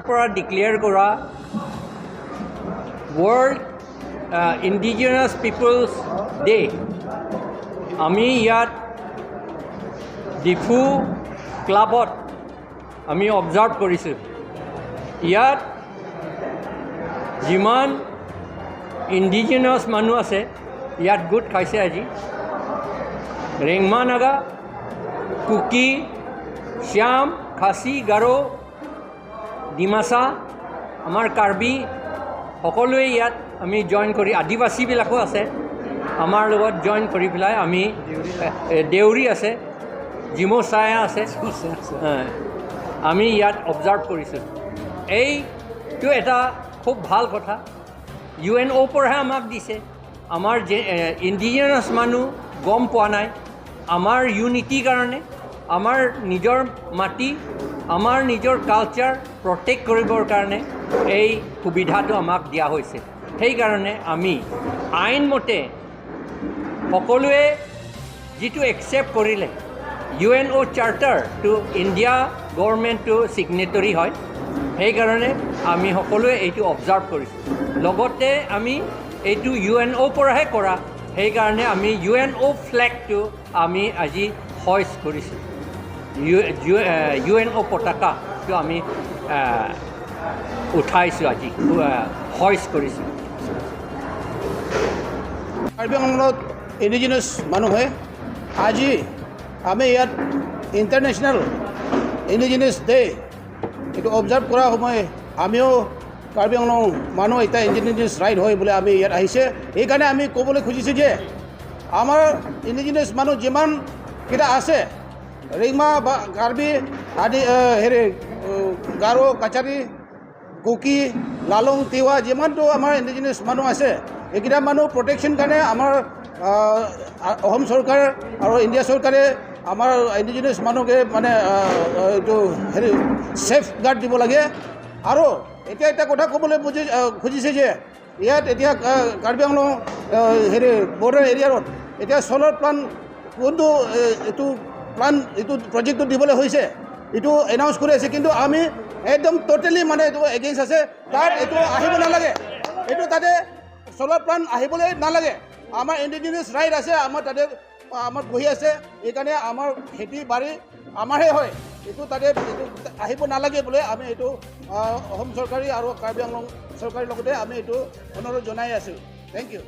পৰা ডিক্লেয়াৰ কৰা world indigenous people's day আমি ইয়াত ডিফু ক্লাবত আমি অবজাৰ্ভ কৰিছোঁ। ইয়াত যিমান ইণ্ডিজিনাছ মানুহ আছে ইয়াত গোট খাইছে আজি। ৰেংমা নাগা, কুকি, শ্যাম, খাচী, গাৰো, ডিমাচা, আমাৰ কাৰ্বি সকলোৱে ইয়াত আমি জইন কৰি, আদিবাসীবিলাকো আছে আমাৰ লগত জইন কৰি পেলাই আমি দেউৰী আছে, জিমচায়া আছে, আমি ইয়াত অবজাৰ্ভ কৰিছোঁ। এইটো এটা খুব ভাল কথা। UNO পৰাহে আমাক দিছে। আমাৰ যে ইণ্ডিজিনাছ মানুহ গম পোৱা নাই। আমাৰ ইউনিটিৰ কাৰণে, আমাৰ নিজৰ মাটি, আমাৰ নিজৰ কালচাৰ প্ৰটেক্ট কৰিবৰ কাৰণে এই সুবিধাটো আমাক দিয়া হৈছে। সেইকাৰণে আমি আইনমতে সকলোৱে যিটো একচেপ্ট কৰিলে UNO চাৰ্টাৰ টু ইণ্ডিয়া গভৰ্ণমেণ্টটো ছিগনেটৰী হয়। সেইকাৰণে আমি সকলোৱে এইটো অবজাৰ্ভ কৰিছোঁ। লগতে আমি এইটো UNO পৰাহে কৰা, সেইকাৰণে আমি UNO ফ্লেগটো আমি আজি হইষ্ট কৰিছোঁ। UNO পতাকাটো আমি উঠাইছোঁ, আজি হইষ্ট কৰিছোঁ। কাৰ্বি আংলঙত ইণ্ডিজিনাছ মানুহে আজি আমি ইয়াত ইণ্টাৰনেশ্যনেল ইণ্ডিজিনাছ ডে এইটো অবজাৰ্ভ কৰাৰ সময় আমিও কাৰ্বি আংলং মানুহ এতিয়া ইণ্ডিজিনাছ ৰাইট হয় বুলি আমি ইয়াত আহিছে। সেইকাৰণে আমি ক'বলৈ খুজিছোঁ যে আমাৰ ইণ্ডিজিনাছ মানুহ যিমানকেইটা আছে, ৰিংমা বা কাৰ্বি আদি গাৰো, কাছাৰী, কুকি, লালুং, তিৱা, যিমানটো আমাৰ ইণ্ডিজিনাছ মানুহ আছে, এইকেইটা মানুহ প্ৰটেকশ্যন কাৰণে আমাৰ অসম চৰকাৰ আৰু ইণ্ডিয়া চৰকাৰে আমাৰ ইণ্ডিজিনাছ মানুহকে মানে এইটো ছেফ গাৰ্ড দিব লাগে। আৰু এতিয়া এটা কথা ক'বলৈ খুজিছে যে ইয়াত এতিয়া কাৰ্বি আংলং বৰ্ডাৰ এৰিয়াত এতিয়া চ'লাৰ প্লাণ্ট কোনটো এইটো প্ৰজেক্টটো দিবলৈ হৈছে এইটো এনাউন্স কৰি আছে, কিন্তু আমি একদম ট'টেলি মানে এইটো এগেইনষ্ট আছে। তাত এইটো আহিব নালাগে, এইটো তাতে চ'লাৰ প্লাণ্ট আহিবলৈ নালাগে। আমাৰ ইণ্ডিজিনাছ ৰাইট আছে, আমাৰ তাতে আমাৰ বহি আছে। সেইকাৰণে আমাৰ খেতি বাৰী আমাৰহে হয়, এইটো তাতে এইটো আহিব নালাগে বোলে আমি এইটো অসম চৰকাৰী আৰু কাৰ্বি আংলং চৰকাৰৰ লগতে আমি এইটো অনুৰোধ জনাই আছোঁ। Thank U.